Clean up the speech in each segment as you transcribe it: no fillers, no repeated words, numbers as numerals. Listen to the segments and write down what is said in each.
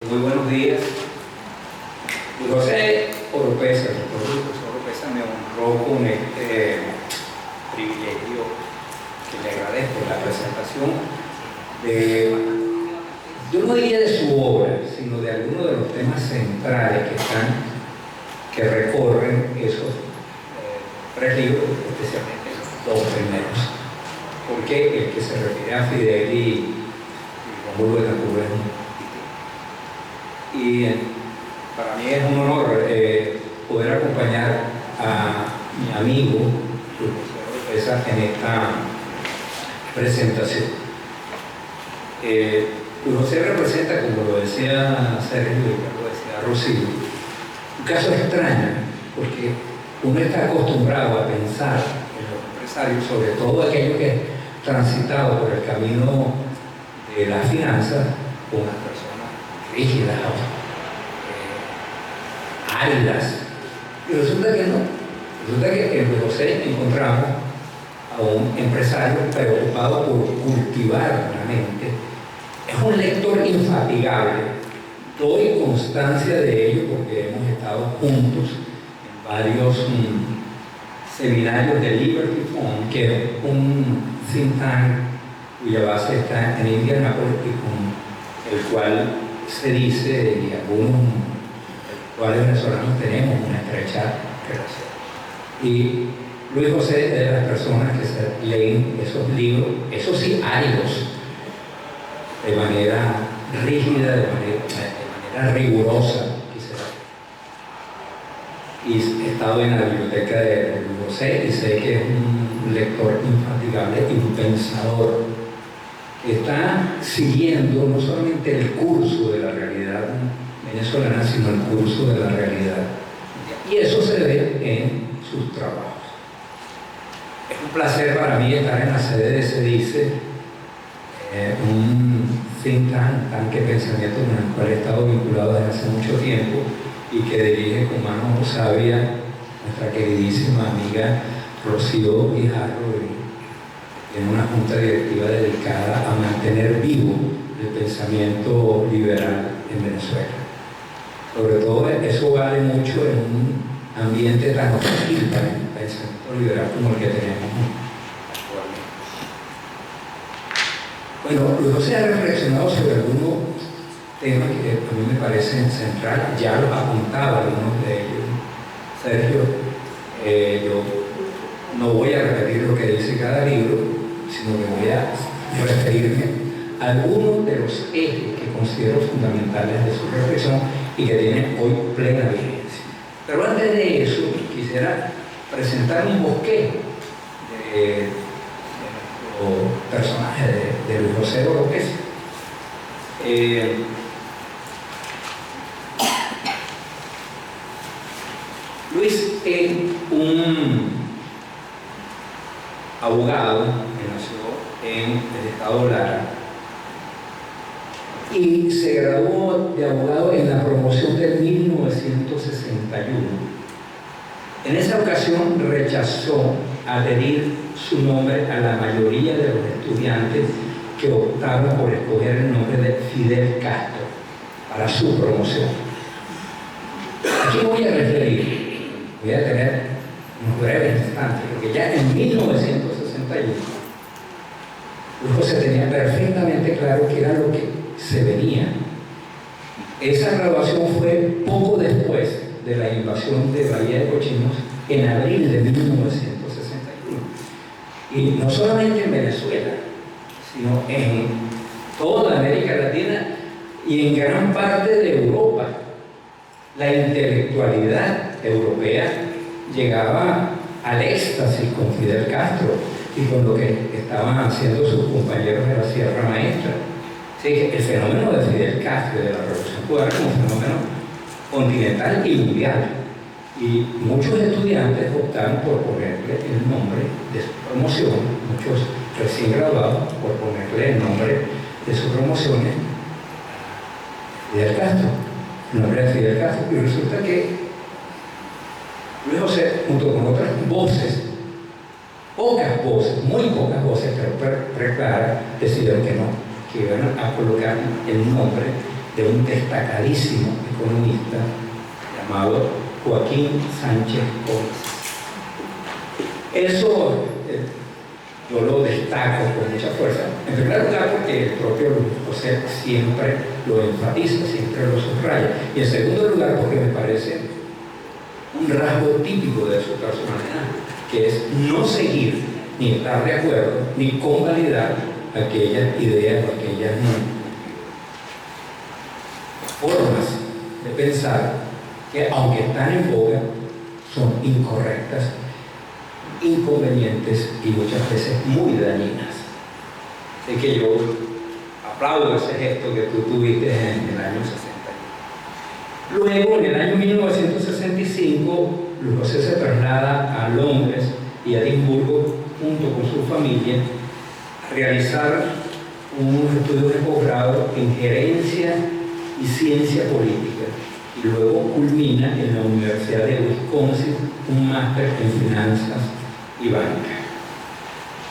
Muy buenos días. José Oropesa, el doctor José Oropesa me honró con este privilegio que le agradezco, la presentación de, yo no diría de su obra, sino de algunos de los temas centrales que recorren esos tres libros, especialmente los dos primeros. Porque el que se refiere a Fidel y Rómulo Betancourt es y para mí es un honor poder acompañar a mi amigo Luis José Oropesa en esta presentación. Luis José representa, como lo decía Sergio y lo decía Rocío, un caso extraño, porque uno está acostumbrado a pensar en los empresarios, sobre todo aquellos que han transitado por el camino de las finanzas, con unas personas rígidas, áridas, y resulta que no. Resulta que en José encontramos a un empresario preocupado por cultivar la mente. Es un lector infatigable. Doy constancia de ello porque hemos estado juntos en varios seminarios de Liberty Fund, que es un think tank cuya base está en Indianápolis y con el cual se dice, y algunos cuales venezolanos tenemos una estrecha relación. Y Luis José es de las personas que se leen esos libros, esos sí áridos, de manera rígida, de manera rigurosa, quizás. Y he estado en la biblioteca de Luis José y sé que es un lector infatigable y un pensador que está siguiendo no solamente el curso de la realidad venezolana, sino el curso de la realidad. Y eso se ve en sus trabajos. Es un placer para mí estar en la sede de CEDICE, un think tank, tanque de pensamiento con el cual he estado vinculado desde hace mucho tiempo y que dirige con mano sabia nuestra queridísima amiga Rocío Guijarro, en una junta directiva dedicada a mantener vivo el pensamiento liberal en Venezuela. Sobre todo eso vale mucho en un ambiente tan hostil para el pensamiento liberal como el que tenemos actualmente. Bueno, Luis José ha reflexionado sobre algunos temas que a mí me parecen centrales, ya los apuntaba algunos de ellos. Sergio, yo no voy a repetir lo que dice cada libro, sino que voy a referirme a algunos de los ejes que considero fundamentales de su reflexión y que tienen hoy plena vigencia. Pero antes de eso, quisiera presentar un bosquejo de nuestro personaje de Luis José Oropesa. Luis es un abogado que nació en el estado Lara y se graduó de abogado en la promoción de 1961. En esa ocasión rechazó adherir su nombre a la mayoría de los estudiantes que optaron por escoger el nombre de Fidel Castro para su promoción. Aquí voy a referir, voy a tener unos breves instantes, porque ya en 1961 Luis José tenía perfectamente claro qué era lo que se venía. Esa graduación fue poco después de la invasión de Bahía de Cochinos en abril de 1961. Y no solamente en Venezuela, sino en toda América Latina y en gran parte de Europa. La intelectualidad europea llegaba al éxtasis con Fidel Castro y con lo que estaban haciendo sus compañeros de la Sierra Maestra. Sí, el fenómeno de Fidel Castro y de la Revolución Cubana es un fenómeno continental y mundial. Y muchos estudiantes optaron por ponerle el nombre de su promoción, muchos recién graduados, por ponerle el nombre de sus promociones Fidel Castro, el nombre de Fidel Castro. Y resulta que Luis José, junto con otras voces, pocas voces, muy pocas voces, pero claras, decidieron que no, que iban a colocar el nombre de un destacadísimo economista llamado Joaquín Sánchez Gómez. Eso yo lo destaco con mucha fuerza. En primer lugar, porque el propio Luis José siempre lo enfatiza, siempre lo subraya. Y en segundo lugar, porque me parece un rasgo típico de su personalidad, que es no seguir ni estar de acuerdo ni convalidar aquellas ideas o aquellas formas de pensar que, aunque están en boga, son incorrectas, inconvenientes y muchas veces muy dañinas. Así que yo aplaudo ese gesto que tú tuviste en el año 60. Luego, en el año 1965, Luis José se traslada a Londres y a Edimburgo junto con su familia a realizar unos estudios de posgrado en gerencia y ciencia política, y luego culmina en la Universidad de Wisconsin un máster en finanzas y banca.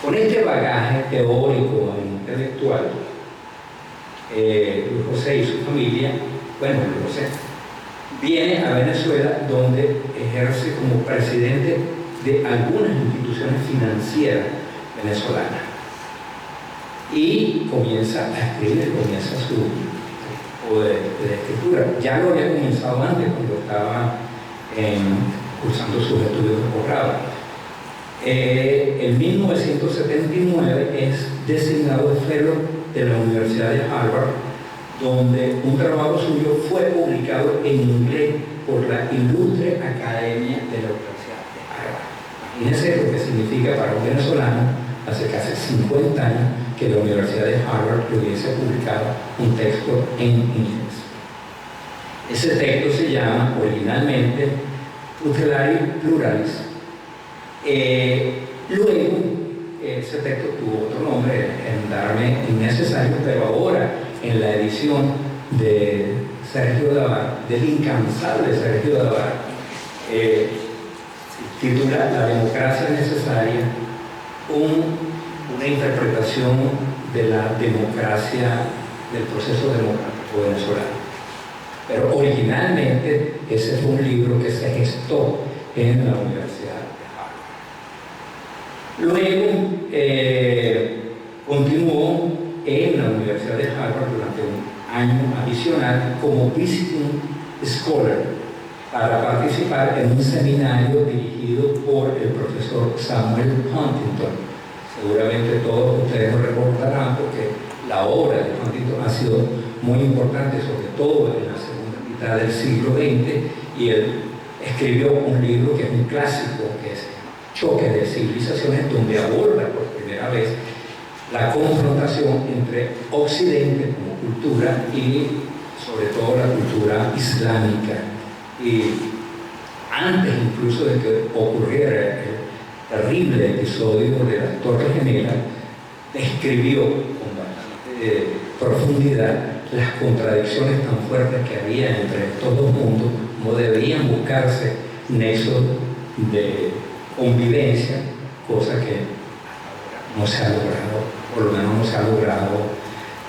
Con este bagaje teórico e intelectual, Luis José y su familia, Luis José viene a Venezuela, donde ejerce como presidente de algunas instituciones financieras venezolanas, y comienza a escribir, comienza su tipo de escritura. Ya lo había comenzado antes, cuando estaba cursando sus estudios de posgrado. En 1979 es designado fellow de la Universidad de Harvard, donde un trabajo suyo fue publicado en inglés por la Ilustre Academia de la Universidad de Harvard. Imagínense lo que significa para un venezolano hace casi 50 años que la Universidad de Harvard le hubiese publicado un texto en inglés. Ese texto se llama originalmente Tutelae Pluralis. Luego, ese texto tuvo otro nombre, Gendarme Innecesario, pero ahora en la edición de Sergio Davar, del incansable Sergio Davar, titula La democracia necesaria, una interpretación de la democracia, del proceso democrático venezolano. Pero originalmente ese fue un libro que se gestó en la Universidad de Harvard. Luego continuó en la Universidad de Harvard durante un año adicional como visiting scholar para participar en un seminario dirigido por el profesor Samuel Huntington. Seguramente todos ustedes lo recordarán porque la obra de Huntington ha sido muy importante, sobre todo en la segunda mitad del siglo XX, y él escribió un libro que es un clásico, que es Choque de Civilizaciones, donde aborda por primera vez la confrontación entre Occidente como cultura y sobre todo la cultura islámica. Y antes incluso de que ocurriera el terrible episodio de las Torres Gemelas, describió con bastante profundidad las contradicciones tan fuertes que había entre estos dos mundos, cómo debían buscarse nexos de convivencia, cosa que no se ha logrado, por lo menos no se ha logrado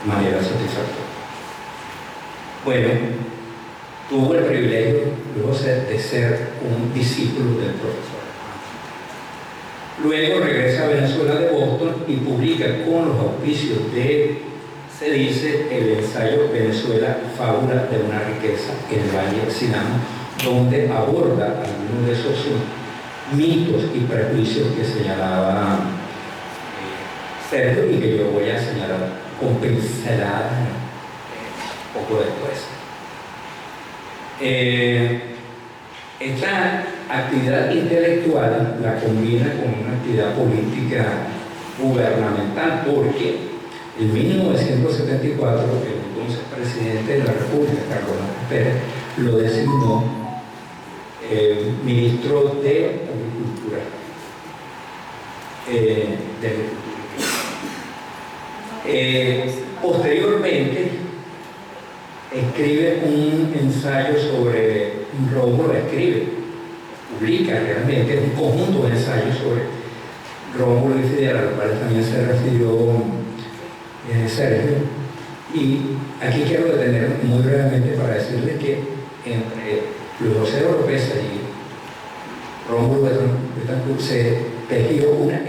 de manera satisfactoria. Bueno, tuvo el privilegio luego de ser un discípulo del profesor. Luego regresa a Venezuela de Boston y publica con los auspicios de, se dice, el ensayo Venezuela, fábula de una riqueza en el Valle del Sinamo, donde aborda algunos de esos mitos y prejuicios que señalaba Sergio y que yo voy a señalar con pinceladas poco después. Esta actividad intelectual la combina con una actividad política gubernamental, porque en 1974 el entonces presidente de la República, Carlos Pérez, lo designó ministro de Agricultura. Posteriormente escribe un ensayo sobre Rómulo, publica realmente un conjunto de ensayos sobre Rómulo y Fidel, a los cuales también se refirió Sergio, Y aquí quiero detenerme muy brevemente para decirles que entre Luis José Oropesa y Rómulo Betancourt se tejió una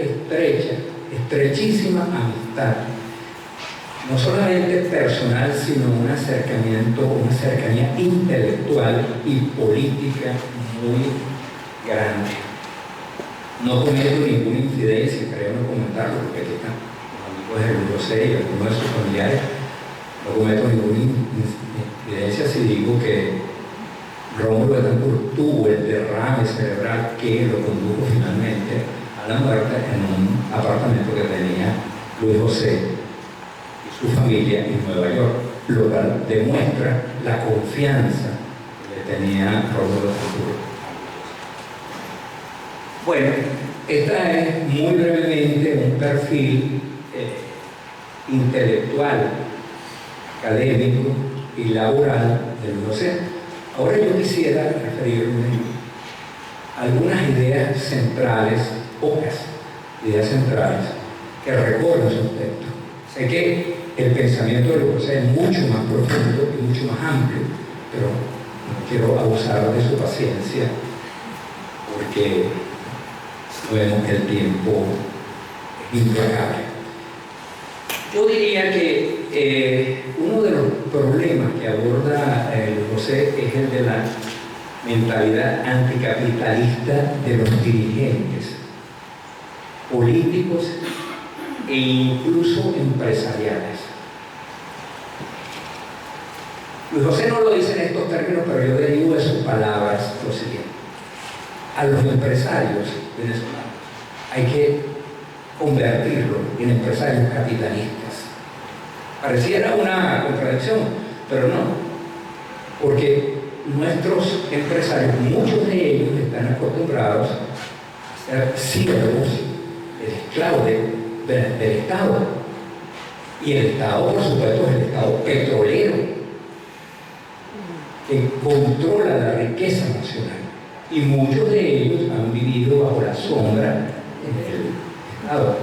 estrechísima amistad, no solamente personal, sino un acercamiento, una cercanía intelectual y política muy grande. No cometo ninguna infidencia, creo no comentarlo, porque aquí están los amigos de Luis José y algunos de sus familiares. No cometo ninguna infidencia si digo que Rómulo Betancourt tuvo el derrame cerebral que lo condujo finalmente a la muerte en un apartamento que tenía Luis José y su familia en Nueva York, lo cual demuestra la confianza que tenía Rómulo Betancourt. Bueno, esta es muy brevemente un perfil intelectual, académico y laboral de Luis José. Ahora yo quisiera referirme a algunas ideas centrales, pocas ideas centrales, que recorren su texto. Sé que el pensamiento de Luis José es mucho más profundo y mucho más amplio, pero no quiero abusar de su paciencia porque vemos que el tiempo es implacable. Yo diría que uno de los problemas que aborda Luis José es el de la mentalidad anticapitalista de los dirigentes políticos e incluso empresariales. Luis José no lo dice en estos términos, pero yo derivo de sus palabras lo siguiente: a los empresarios venezolanos hay que convertirlos en empresarios capitalistas. Pareciera una contradicción, pero no, porque nuestros empresarios, muchos de ellos están acostumbrados a ser siervos del esclavo del Estado, y el Estado, por supuesto, es el Estado petrolero que controla la riqueza nacional, y muchos de ellos han vivido bajo la sombra del Estado.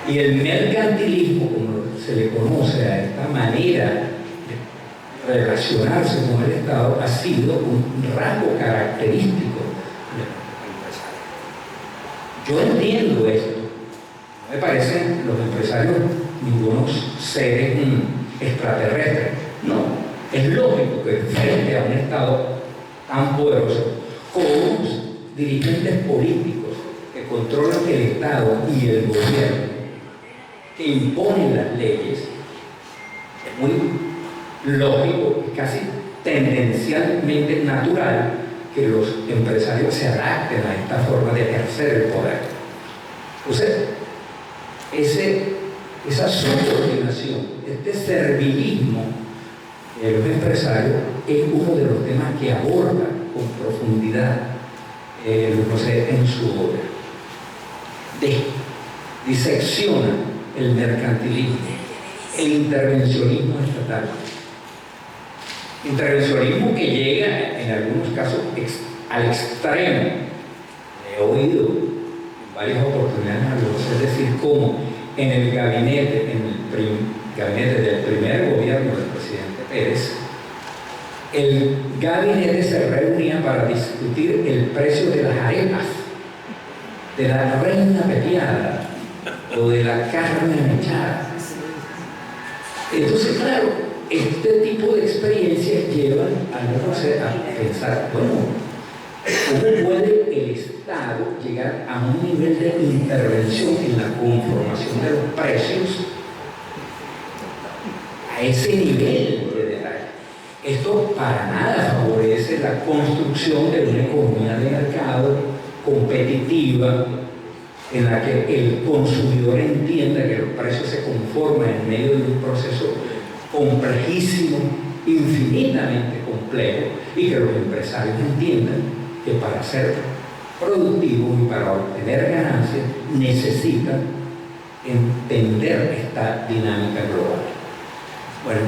Y el mercantilismo, como se le conoce a esta manera de relacionarse con el Estado, ha sido un rasgo característico del empresario. Yo entiendo esto. No me parecen los empresarios ningunos seres extraterrestres. No, es lógico que frente a un Estado tan poderoso, con unos dirigentes políticos que controlan el Estado y el gobierno, que imponen las leyes, es muy lógico y casi tendencialmente natural que los empresarios se adapten a esta forma de ejercer el poder. Entonces, esa subordinación, este servilismo de los empresarios es uno de los temas que aborda con profundidad Luis José en su obra. Disecciona el mercantilismo, el intervencionismo estatal. Intervencionismo que llega en algunos casos al extremo. He oído en varias oportunidades a Luis José decir cómo en el gabinete, gabinete del primer gobierno del presidente Pérez, el gabinete se reunía para discutir el precio de las arepas, de la reina pepiada o de la carne mechada. Entonces, claro, este tipo de experiencias llevan a pensar, bueno, ¿cómo puede el Estado llegar a un nivel de intervención en la conformación de los precios a ese nivel de detalle? Esto para nada favorece la construcción de una economía de mercado competitiva, en la que el consumidor entienda que los precios se conforman en medio de un proceso complejísimo, infinitamente complejo, y que los empresarios entiendan que para ser productivos y para obtener ganancias necesitan entender esta dinámica global. Bueno,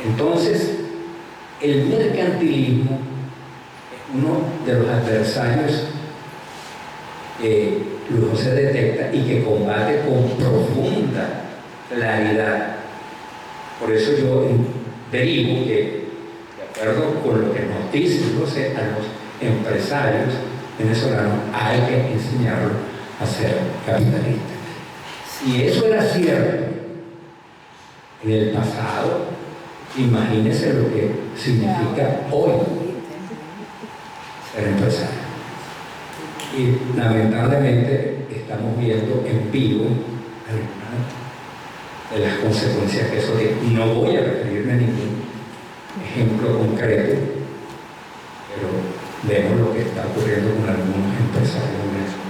entonces el mercantilismo es uno de los adversarios que Luis José detecta y que combate con profunda claridad. Por eso yo derivo que, de acuerdo con lo que nos dicen a los empresarios venezolanos, hay que enseñarlos a ser capitalistas. Si eso era cierto en el pasado, imagínense lo que significa hoy ser empresario. Y lamentablemente estamos viendo en vivo algunas de las consecuencias que eso tiene. No voy a referirme a ningún ejemplo concreto, pero vemos lo que está ocurriendo con algunos empresarios en Venezuela.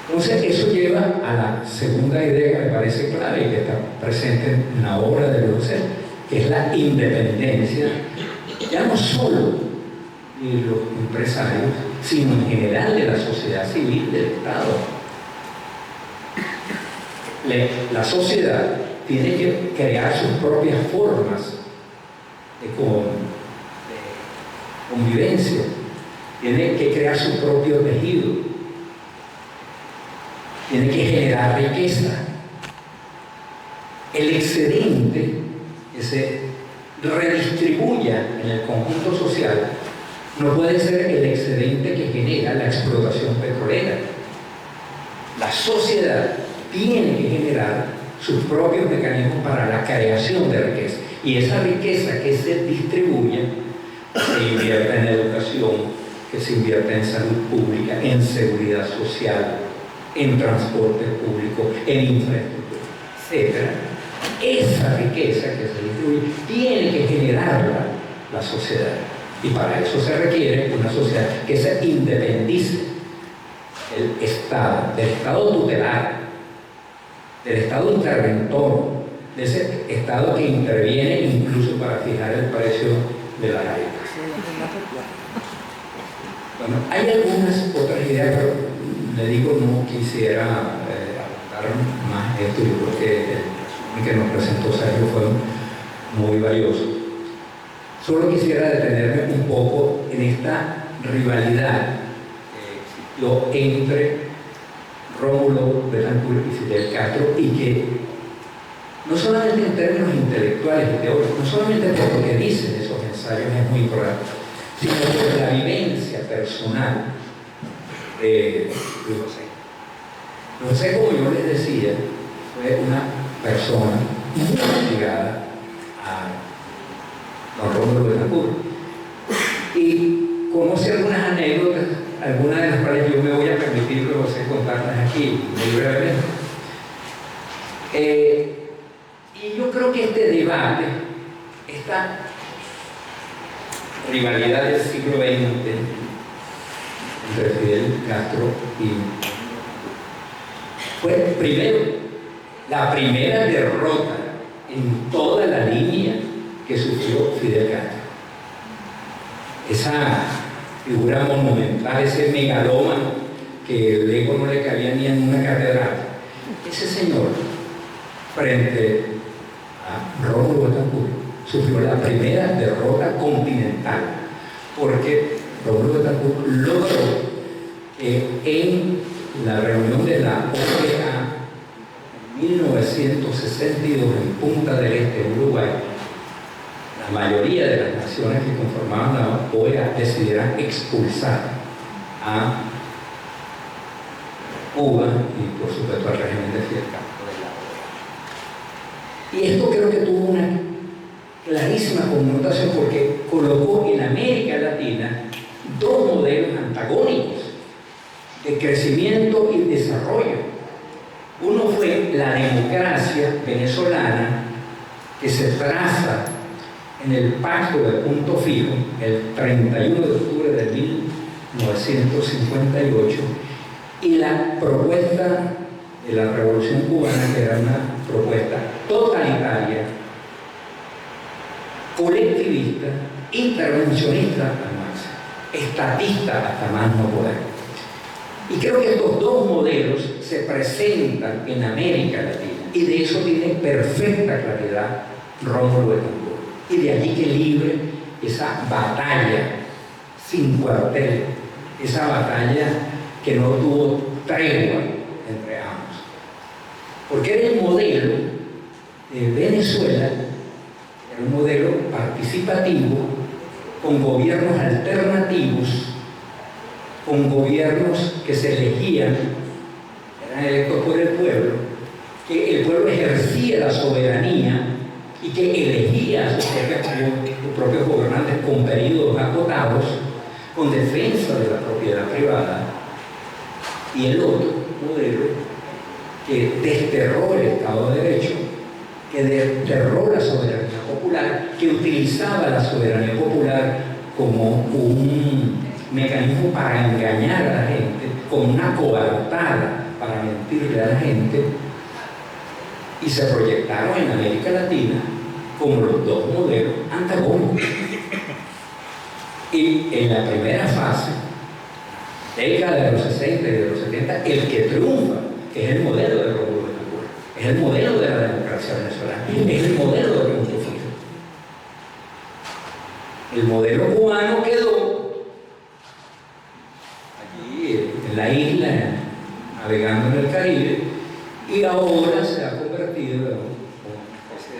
Entonces eso lleva a la segunda idea que me parece clave y que está presente en la obra de Lucer, que es la independencia, ya no solo de los empresarios, sino en general de la sociedad civil, del Estado. La sociedad tiene que crear sus propias formas de convivencia, tiene que crear su propio tejido, tiene que generar riqueza. El excedente que se redistribuya en el conjunto social no puede ser el excedente que genera la explotación petrolera. La sociedad tiene que generar sus propios mecanismos para la creación de riqueza. Y esa riqueza que se distribuye se invierte en educación, que se invierte en salud pública, en seguridad social, en transporte público, en infraestructura, etc. Esa riqueza que se distribuye tiene que generarla la sociedad. Y para eso se requiere una sociedad que se independice del Estado tutelar, del Estado interventor, de ese Estado que interviene incluso para fijar el precio de la galletas. Bueno, hay algunas otras ideas, pero le digo, no quisiera aportar más esto. Yo creo que el resumen que nos presentó Sergio fue muy valioso. Solo quisiera detenerme un poco en esta rivalidad que existió entre Rómulo Betancourt y Fidel Castro, y que no solamente en términos intelectuales y teóricos, no solamente por lo que dicen esos ensayos es muy importante, sino por la vivencia personal de José. José, como yo les decía, fue una persona muy ligada a don Rómulo Betancourt y conoce algunas anécdotas, algunas de las cuales yo me voy a permitir, José, contarlas aquí muy brevemente. Y yo creo que este debate, esta rivalidad del siglo XX entre Fidel Castro y fue primero la primera derrota en toda la línea que sufrió Fidel Castro. Esa figura monumental, ese megalómano que el ego no le cabía ni en una catedral, ese señor, frente a Rómulo Betancourt, sufrió la primera derrota continental, porque Rómulo Betancourt logró en la reunión de la OEA en 1962 en Punta del Este, Uruguay, la mayoría de las naciones que conformaban la OEA decidieran expulsar a Cuba y por supuesto al régimen de Fidel Castro de la OEA. Y esto creo que tuvo una clarísima connotación porque colocó en América Latina dos modelos antagónicos de crecimiento y desarrollo. Uno fue la democracia venezolana, que se traza en el Pacto de Punto Fijo el 31 de octubre de 1958, y la propuesta de la Revolución Cubana, que era una propuesta totalitaria, colectivista, intervencionista hasta más, estatista hasta más no poder. Y creo que estos dos modelos se presentan en América Latina, y de eso tiene perfecta claridad Rómulo Betancourt. Y de allí que libre esa batalla sin cuartel, esa batalla que no tuvo tregua entre ambos. porque era el modelo de Venezuela, era un modelo participativo, con gobiernos alternativos, con gobiernos que se elegían, eran electos por el pueblo, que el pueblo ejercía la soberanía y que elegía a sus propios gobernantes con periodos acotados, con defensa de la propiedad privada. Y el otro modelo que desterró el Estado de Derecho, que desterró la soberanía popular, que utilizaba la soberanía popular como un mecanismo para engañar a la gente, como una coartada para mentirle a la gente, y se proyectaron en América Latina como los dos modelos antagónicos. Y en la primera fase, década de los 60 y de los 70, el que triunfa, que es el modelo de Rómulo Betancourt, es el modelo de la democracia venezolana, es el modelo de punto fijo. El modelo cubano quedó allí en la isla, navegando en el Caribe, y ahora se ha convertido en una especie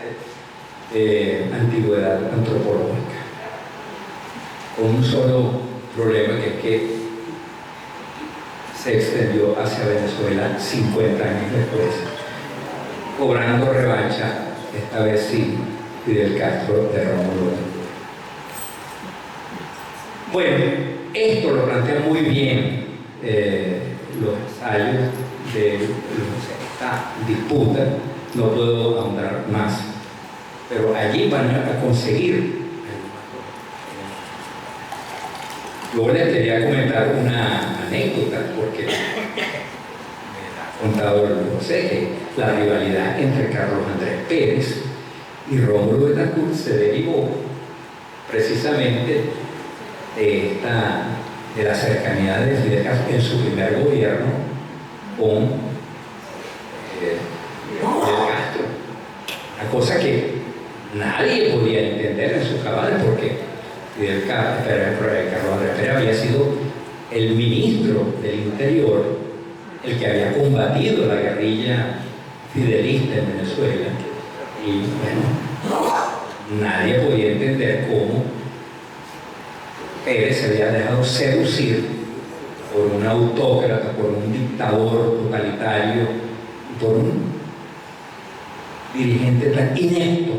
de antigüedad antropológica, con un solo problema, que es que se extendió hacia Venezuela 50 años después, cobrando revancha, esta vez sí, Fidel Castro de Rómulo Betancourt. Bueno, esto lo plantea muy bien los ensayos de esta disputa, no puedo ahondar más, pero allí van a conseguir. Yo les quería comentar una anécdota, porque me ha contado José que la rivalidad entre Carlos Andrés Pérez y Rómulo Betancourt se derivó precisamente de la cercanía de Fidel Castro en su primer gobierno con Fidel Castro. Una cosa que nadie podía entender en sus cabales, porque Carlos Andrés Pérez había sido el ministro del Interior, el que había combatido la guerrilla fidelista en Venezuela, y bueno, nadie podía entender cómo Pérez se había dejado seducir por un autócrata, por un dictador totalitario, por un dirigente tan inepto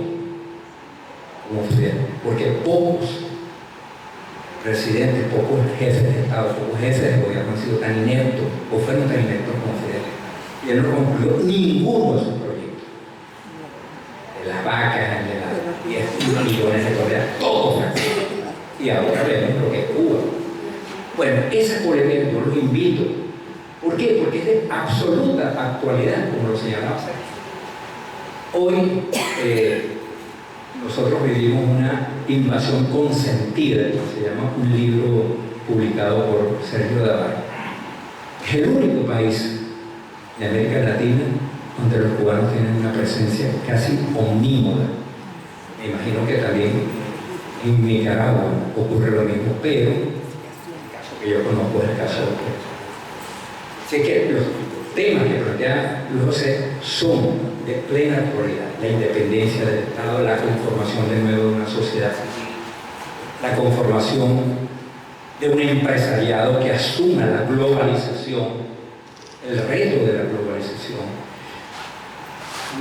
como Fidel, porque pocos presidentes, pocos jefes de Estado, pocos jefes de gobierno han sido tan ineptos o fueron tan ineptos como Fidel. Y él no concluyó ninguno de sus proyectos. De las vacas, de las 10 millones de dólares, todos fracasaron. Y ahora vemos lo que es Cuba. Bueno, esa polémica yo los invito. ¿Por qué? Porque es de absoluta actualidad, como lo señalaba Sergio. Hoy nosotros vivimos una invasión consentida, que se llama un libro publicado por Sergio Davar. Es el único país de América Latina donde los cubanos tienen una presencia casi omnímoda. Me imagino que también en Nicaragua ocurre lo mismo, pero el caso que yo conozco es el caso de... Sé que los temas que plantea Luis José son de plena actualidad: la independencia del Estado, la conformación de nuevo de una sociedad civil, la conformación de un empresariado que asuma la globalización, el reto de la globalización,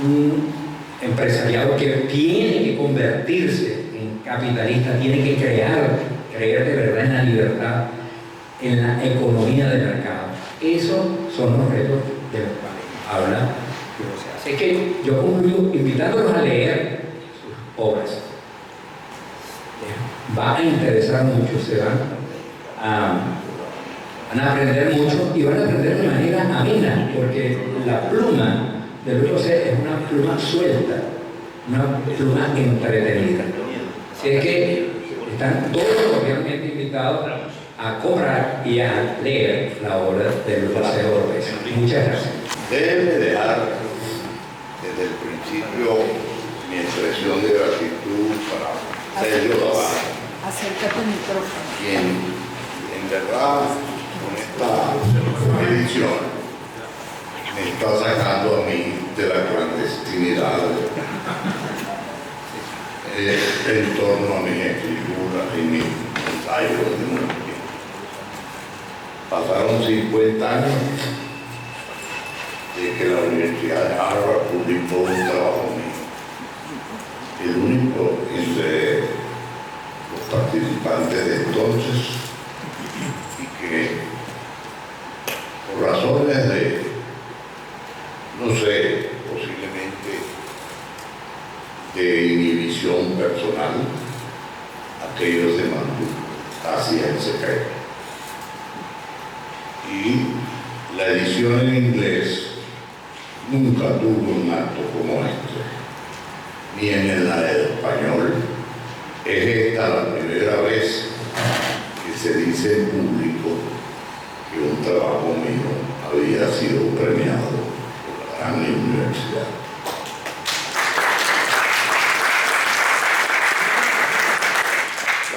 un empresariado que tiene que convertirse en capitalista, tiene que creer de verdad en la libertad, en la economía de mercado. Esos son los retos de los cuales habla. Así que yo concluyo invitándolos a leer sus obras. Va a interesar mucho, se van a aprender mucho, y van a aprender de manera amena, porque la pluma de Luis José es una pluma suelta, una pluma entretenida. Así es que están todos cordialmente invitados a comprar y a leer la obra de Luis José Oropeza. Muchas gracias. Déjenme dejar desde el principio mi expresión de gratitud para Sergio Davar, Acércate al micrófono. quien en verdad con esta edición me está sacando a mí de la clandestinidad en torno a mis escrituras y mis ensayos de muerte. Pasaron 50 años de que la Universidad de Harvard publicó un trabajo mío, el único entre los participantes de entonces, y que por razones de, no sé, posiblemente de inhibición personal, aquello se mantuvo casi en secreto. Y la edición en inglés nunca tuvo un acto como este, ni en la de español. Es esta la primera vez que se dice en público que un trabajo mío había sido premiado por la gran universidad.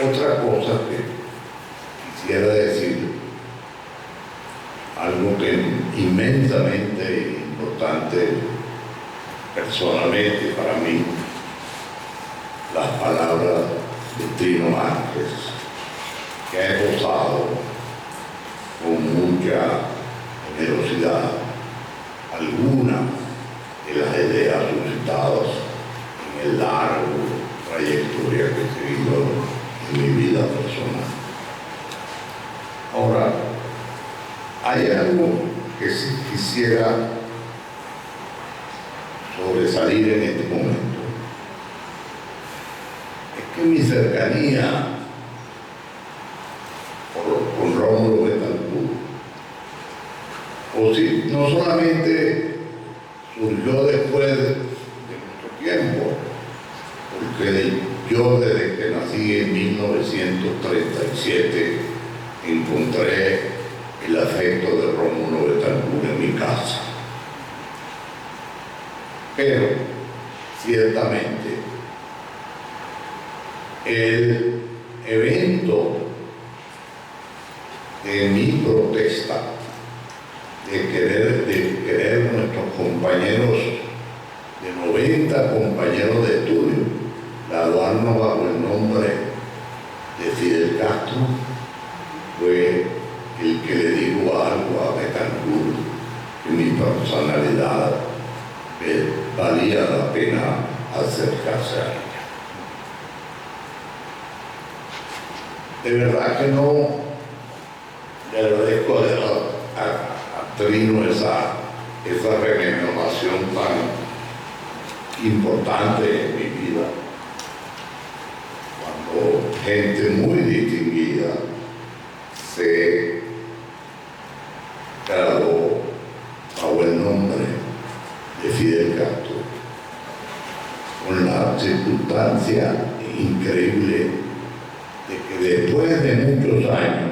Otra cosa que quisiera decir, algo que es inmensamente importante personalmente para mí, las palabras de Trino Márquez, que ha esbozado con mucha generosidad algunas de las ideas suscitadas en el largo trayectoria que he seguido en mi vida personal. Ahora, hay algo que sí quisiera sobresalir en este momento. Es que mi cercanía con Rómulo Betancourt, o si no solamente surgió después de mucho tiempo, porque yo desde que nací en 1937 encontré el afecto de Rómulo Betancourt en mi casa. Pero, ciertamente, el evento de mi protesta de querer nuestros compañeros, de 90 compañeros de estudio, graduarnos bajo el nombre de Fidel Castro, fue el que le dijo algo a Betancourt, que mi personalidad valía la pena acercarse a ella. De verdad que no le agradezco a Trino esa rememoración tan importante en mi vida, cuando gente muy distinguida se graduó bajo el nombre de Fidel Castro, con la circunstancia increíble de que después de muchos años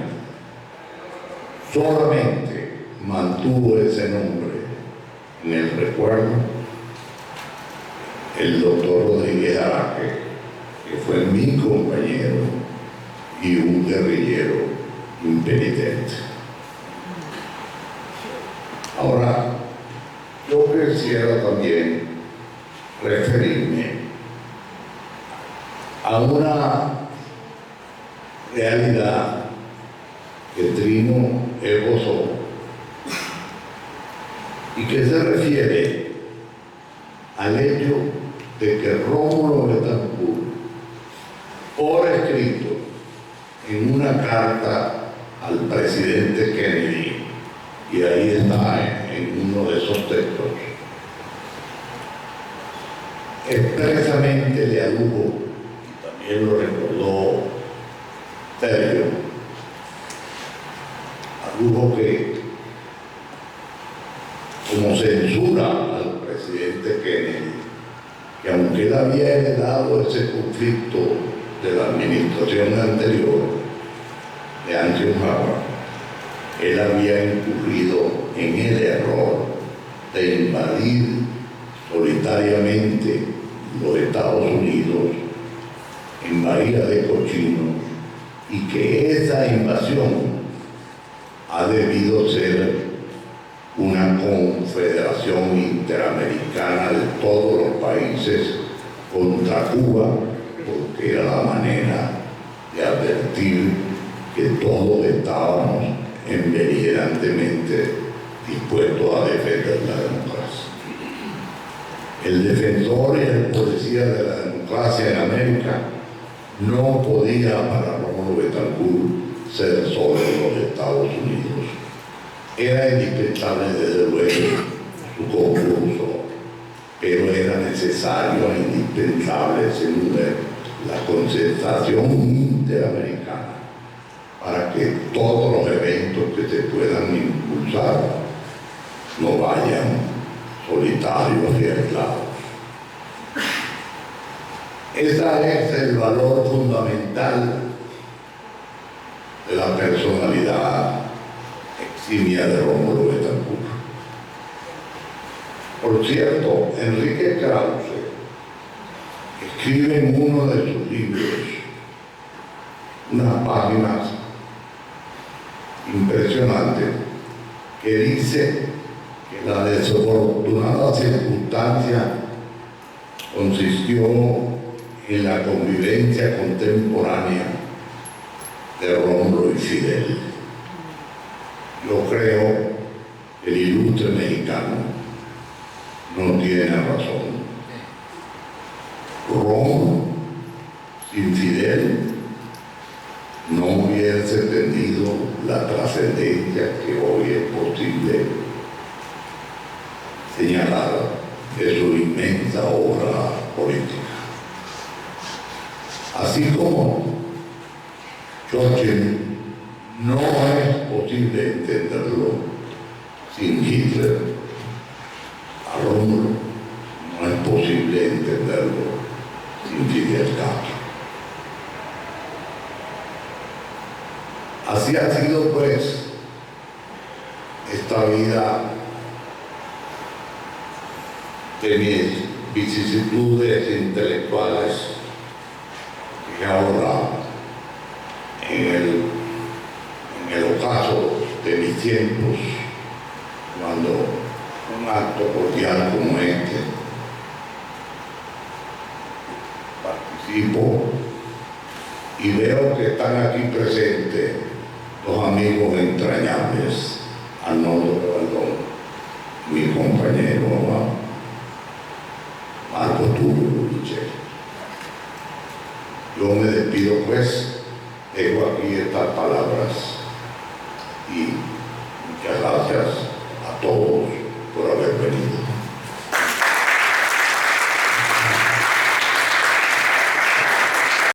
solamente mantuvo ese nombre en el recuerdo el doctor Rodríguez Araque, que fue mi compañero y un guerrillero impenitente. Ahora, yo quisiera también referirme a una realidad que Trino esbozó y que se refiere al hecho de que Rómulo Betancourt, por escrito en una carta al presidente Kennedy, y ahí está en uno de esos textos, expresamente le adujo, y también lo recordó Sergio, adujo que como censura al presidente Kennedy, que aunque él había heredado ese conflicto de la administración anterior de Eisenhower, él había incurrido en el error de invadir solitariamente los Estados Unidos en Bahía de Cochinos, y que esa invasión ha debido ser una confederación interamericana de todos los países contra Cuba, porque era la manera de advertir que todos estábamos beligerantemente dispuestos a defender la democracia. El defensor y el policía de la democracia en América no podía, para Rómulo Betancourt, ser solo los Estados Unidos. Era indispensable, desde luego, su concurso, pero era necesario e indispensable, sin duda, la concertación interamericana para que todos los eventos que se puedan impulsar no vayan solitarios y aislados. Ese es el valor fundamental de la personalidad eximia de Rómulo Betancourt. Por cierto, Enrique Krause escribe en uno de sus libros unas páginas impresionantes que dice que la desafortunada circunstancia consistió en la convivencia contemporánea de Rómulo y Fidel. Yo creo que el ilustre mexicano no tiene razón. Rómulo sin Fidel no hubiese tenido la trascendencia que hoy es posible señalar de su inmensa obra política. Así como Churchill no es posible entenderlo sin Hitler, a Rómulo no es posible entenderlo sin Fidel Castro. Así ha sido, pues, esta vida de mis vicisitudes intelectuales que ahora, en el ocaso de mis tiempos, cuando un acto cordial como este participo y veo que están aquí presentes dos amigos entrañables, Arnoldo Gabaldón, mi compañero Marco Tulio Michel. Yo me despido, pues, dejo aquí estas palabras y muchas gracias.